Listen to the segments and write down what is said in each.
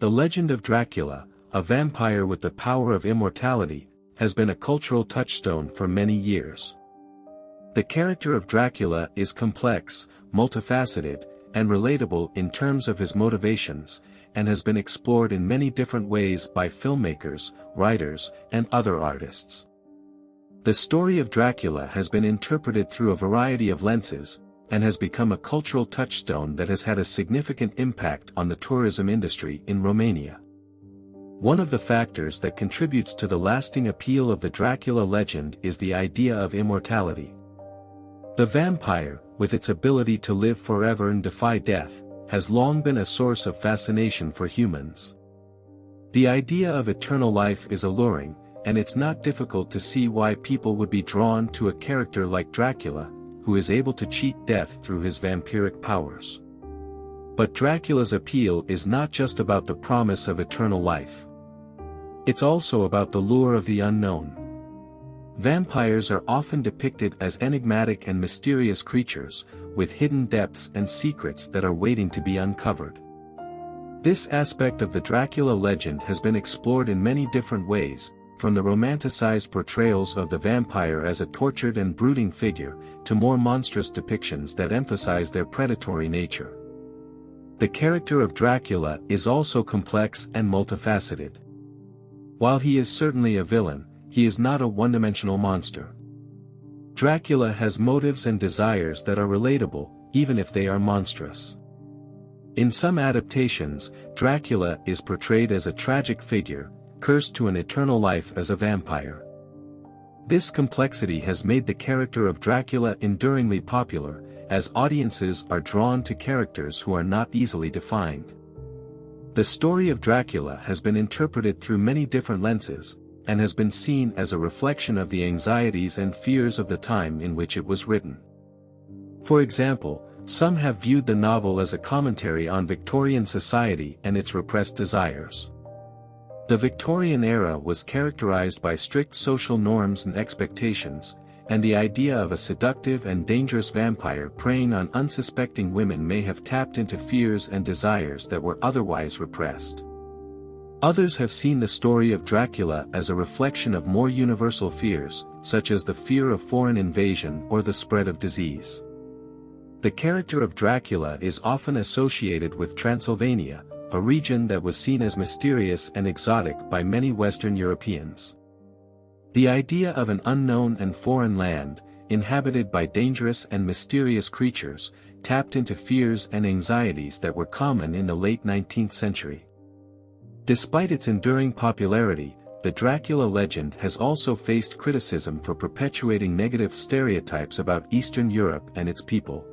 The legend of Dracula, a vampire with the power of immortality, has been a cultural touchstone for many years. The character of Dracula is complex, multifaceted, and relatable in terms of his motivations, and has been explored in many different ways by filmmakers, writers, and other artists. The story of Dracula has been interpreted through a variety of lenses, and has become a cultural touchstone that has had a significant impact on the tourism industry in Romania. One of the factors that contributes to the lasting appeal of the Dracula legend is the idea of immortality. The vampire, with its ability to live forever and defy death, has long been a source of fascination for humans. The idea of eternal life is alluring, and it's not difficult to see why people would be drawn to a character like Dracula, who is able to cheat death through his vampiric powers. But Dracula's appeal is not just about the promise of eternal life. It's also about the lure of the unknown. Vampires are often depicted as enigmatic and mysterious creatures, with hidden depths and secrets that are waiting to be uncovered. This aspect of the Dracula legend has been explored in many different ways, from the romanticized portrayals of the vampire as a tortured and brooding figure, to more monstrous depictions that emphasize their predatory nature. The character of Dracula is also complex and multifaceted. While he is certainly a villain, he is not a one-dimensional monster. Dracula has motives and desires that are relatable, even if they are monstrous. In some adaptations, Dracula is portrayed as a tragic figure, cursed to an eternal life as a vampire. This complexity has made the character of Dracula enduringly popular, as audiences are drawn to characters who are not easily defined. The story of Dracula has been interpreted through many different lenses, and has been seen as a reflection of the anxieties and fears of the time in which it was written. For example, some have viewed the novel as a commentary on Victorian society and its repressed desires. The Victorian era was characterized by strict social norms and expectations, and the idea of a seductive and dangerous vampire preying on unsuspecting women may have tapped into fears and desires that were otherwise repressed. Others have seen the story of Dracula as a reflection of more universal fears, such as the fear of foreign invasion or the spread of disease. The character of Dracula is often associated with Transylvania, a region that was seen as mysterious and exotic by many Western Europeans. The idea of an unknown and foreign land, inhabited by dangerous and mysterious creatures, tapped into fears and anxieties that were common in the late 19th century. Despite its enduring popularity, the Dracula legend has also faced criticism for perpetuating negative stereotypes about Eastern Europe and its people.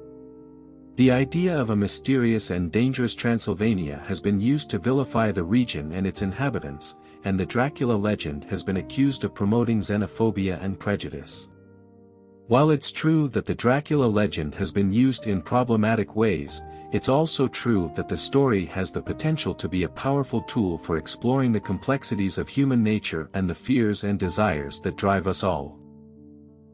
The idea of a mysterious and dangerous Transylvania has been used to vilify the region and its inhabitants, and the Dracula legend has been accused of promoting xenophobia and prejudice. While it's true that the Dracula legend has been used in problematic ways, it's also true that the story has the potential to be a powerful tool for exploring the complexities of human nature and the fears and desires that drive us all.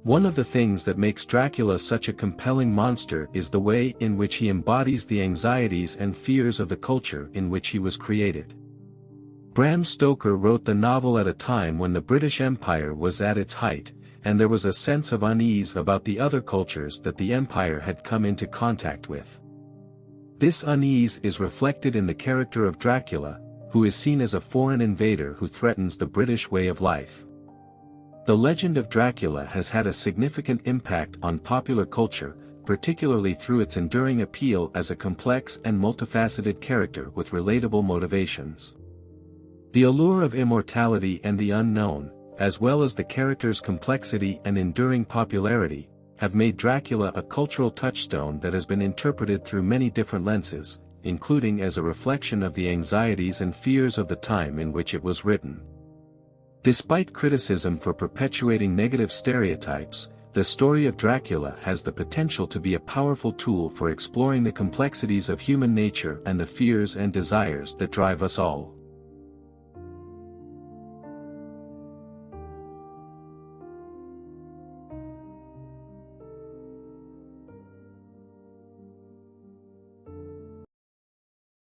One of the things that makes Dracula such a compelling monster is the way in which he embodies the anxieties and fears of the culture in which he was created. Bram Stoker wrote the novel at a time when the British Empire was at its height, and there was a sense of unease about the other cultures that the Empire had come into contact with. This unease is reflected in the character of Dracula, who is seen as a foreign invader who threatens the British way of life. The legend of Dracula has had a significant impact on popular culture, particularly through its enduring appeal as a complex and multifaceted character with relatable motivations. The allure of immortality and the unknown, as well as the character's complexity and enduring popularity, have made Dracula a cultural touchstone that has been interpreted through many different lenses, including as a reflection of the anxieties and fears of the time in which it was written. Despite criticism for perpetuating negative stereotypes, the story of Dracula has the potential to be a powerful tool for exploring the complexities of human nature and the fears and desires that drive us all.